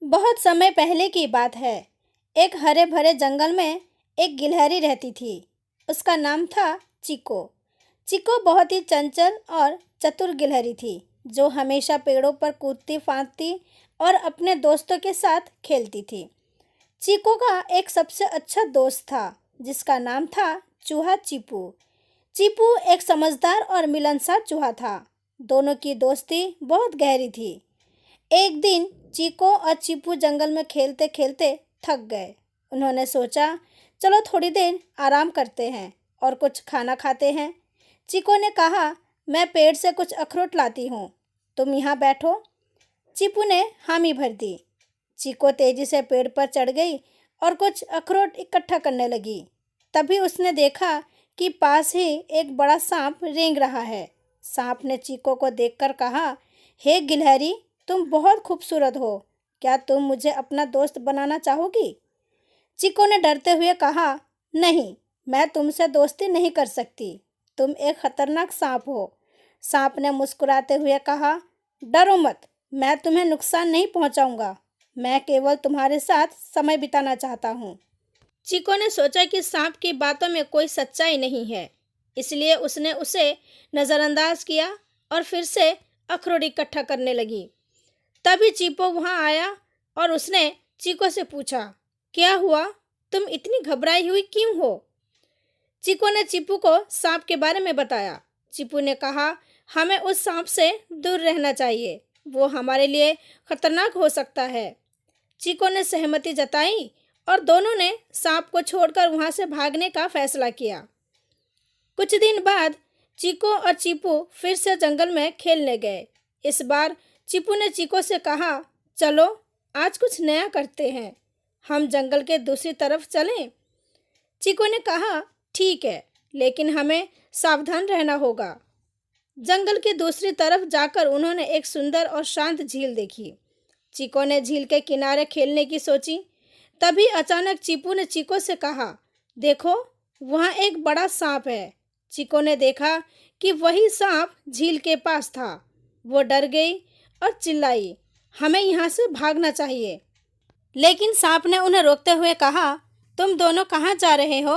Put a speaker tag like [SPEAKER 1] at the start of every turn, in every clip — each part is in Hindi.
[SPEAKER 1] बहुत समय पहले की बात है। एक हरे भरे जंगल में एक गिलहरी रहती थी। उसका नाम था चिको। चिको बहुत ही चंचल और चतुर गिलहरी थी, जो हमेशा पेड़ों पर कूदती फांदती और अपने दोस्तों के साथ खेलती थी। चिको का एक सबसे अच्छा दोस्त था, जिसका नाम था चूहा चीपू। चीपू एक समझदार और मिलनसार चूहा था। दोनों की दोस्ती बहुत गहरी थी। एक दिन चीको और चीपू जंगल में खेलते खेलते थक गए। उन्होंने सोचा, चलो थोड़ी देर आराम करते हैं और कुछ खाना खाते हैं। चीको ने कहा, मैं पेड़ से कुछ अखरोट लाती हूँ, तुम यहाँ बैठो। चीपू ने हामी भर दी। चीको तेजी से पेड़ पर चढ़ गई और कुछ अखरोट इकट्ठा करने लगी। तभी उसने देखा कि पास ही एक बड़ा सांप रेंग रहा है। सांप ने चीको को देखकर कहा, हे गिलहरी, तुम बहुत खूबसूरत हो। क्या तुम मुझे अपना दोस्त बनाना चाहोगी? चीको ने डरते हुए कहा, नहीं, मैं तुमसे दोस्ती नहीं कर सकती। तुम एक खतरनाक सांप हो। सांप ने मुस्कुराते हुए कहा, डरो मत, मैं तुम्हें नुकसान नहीं पहुंचाऊंगा। मैं केवल तुम्हारे साथ समय बिताना चाहता हूँ। चीको ने सोचा कि सांप की बातों में कोई सच्चाई नहीं है, इसलिए उसने उसे नज़रअंदाज किया और फिर से अखरोट इकट्ठा करने लगी। तभी चीपू वहां आया और उसने चीको से पूछा, क्या हुआ? तुम इतनी घबराई हुई क्यों हो? चीको ने चीपू को सांप के बारे में बताया। चीपू ने कहा, हमें उस सांप से दूर रहना चाहिए, वो हमारे लिए खतरनाक हो सकता है। चीको ने सहमति जताई और दोनों ने सांप को छोड़कर वहां से भागने का फैसला किया। कुछ दिन बाद चीको और चीपू फिर से जंगल में खेलने गए। इस बार चीपू ने चीको से कहा, चलो आज कुछ नया करते हैं, हम जंगल के दूसरी तरफ चलें। चीको ने कहा, ठीक है, लेकिन हमें सावधान रहना होगा। जंगल की दूसरी तरफ जाकर उन्होंने एक सुंदर और शांत झील देखी। चीको ने झील के किनारे खेलने की सोची। तभी अचानक चीपू ने चीको से कहा, देखो, वहाँ एक बड़ा सांप है। चीको ने देखा कि वही सांप झील के पास था। वो डर गई और चिल्लाई, हमें यहाँ से भागना चाहिए। लेकिन सांप ने उन्हें रोकते हुए कहा, तुम दोनों कहाँ जा रहे हो?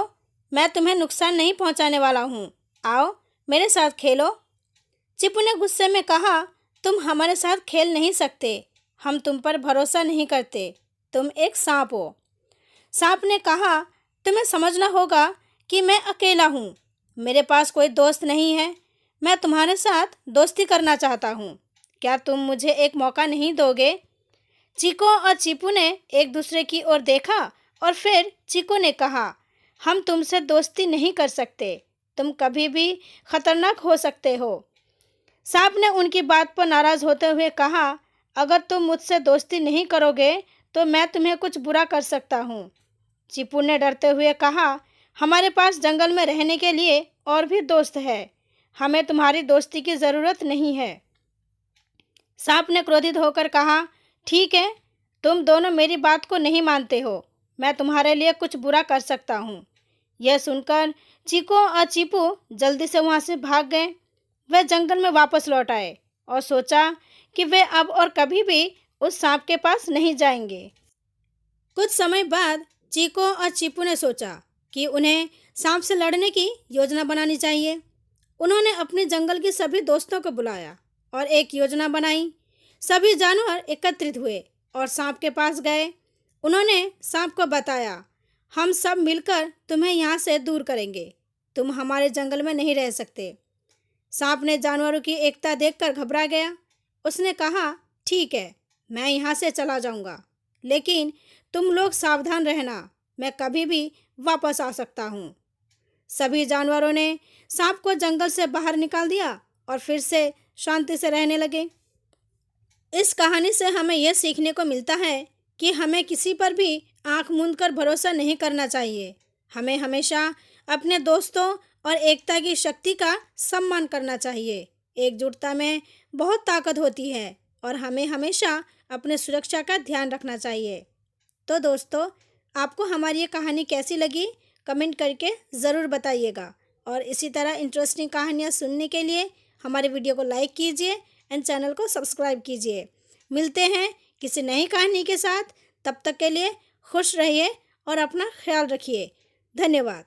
[SPEAKER 1] मैं तुम्हें नुकसान नहीं पहुँचाने वाला हूँ। आओ मेरे साथ खेलो। चिपू ने गुस्से में कहा, तुम हमारे साथ खेल नहीं सकते, हम तुम पर भरोसा नहीं करते, तुम एक सांप हो। सांप ने कहा, तुम्हें समझना होगा कि मैं अकेला हूँ, मेरे पास कोई दोस्त नहीं है। मैं तुम्हारे साथ दोस्ती करना चाहता हूँ, क्या तुम मुझे एक मौका नहीं दोगे? चीको और चीपू ने एक दूसरे की ओर देखा और फिर चीको ने कहा, हम तुमसे दोस्ती नहीं कर सकते, तुम कभी भी खतरनाक हो सकते हो। सांप ने उनकी बात पर नाराज होते हुए कहा, अगर तुम मुझसे दोस्ती नहीं करोगे तो मैं तुम्हें कुछ बुरा कर सकता हूँ। चीपू ने डरते हुए कहा, हमारे पास जंगल में रहने के लिए और भी दोस्त है, हमें तुम्हारी दोस्ती की ज़रूरत नहीं है। सांप ने क्रोधित होकर कहा, ठीक है, तुम दोनों मेरी बात को नहीं मानते हो, मैं तुम्हारे लिए कुछ बुरा कर सकता हूँ। यह सुनकर चीको और चीपू जल्दी से वहाँ से भाग गए। वे जंगल में वापस लौट आए और सोचा कि वे अब और कभी भी उस सांप के पास नहीं जाएंगे। कुछ समय बाद चीको और चीपू ने सोचा कि उन्हें सांप से लड़ने की योजना बनानी चाहिए। उन्होंने अपने जंगल के सभी दोस्तों को बुलाया और एक योजना बनाई। सभी जानवर एकत्रित हुए और सांप के पास गए। उन्होंने सांप को बताया, हम सब मिलकर तुम्हें यहाँ से दूर करेंगे, तुम हमारे जंगल में नहीं रह सकते। सांप ने जानवरों की एकता देखकर घबरा गया। उसने कहा, ठीक है, मैं यहाँ से चला जाऊँगा, लेकिन तुम लोग सावधान रहना, मैं कभी भी वापस आ सकता हूँ। सभी जानवरों ने सांप को जंगल से बाहर निकाल दिया और फिर से शांति से रहने लगे। इस कहानी से हमें यह सीखने को मिलता है कि हमें किसी पर भी आंख मूंद कर भरोसा नहीं करना चाहिए। हमें हमेशा अपने दोस्तों और एकता की शक्ति का सम्मान करना चाहिए। एकजुटता में बहुत ताकत होती है और हमें हमेशा अपने सुरक्षा का ध्यान रखना चाहिए। तो दोस्तों, आपको हमारी ये कहानी कैसी लगी कमेंट करके ज़रूर बताइएगा और इसी तरह इंटरेस्टिंग कहानियाँ सुनने के लिए हमारे वीडियो को लाइक कीजिए एंड चैनल को सब्सक्राइब कीजिए। मिलते हैं किसी नई कहानी के साथ। तब तक के लिए खुश रहिए और अपना ख्याल रखिए। धन्यवाद।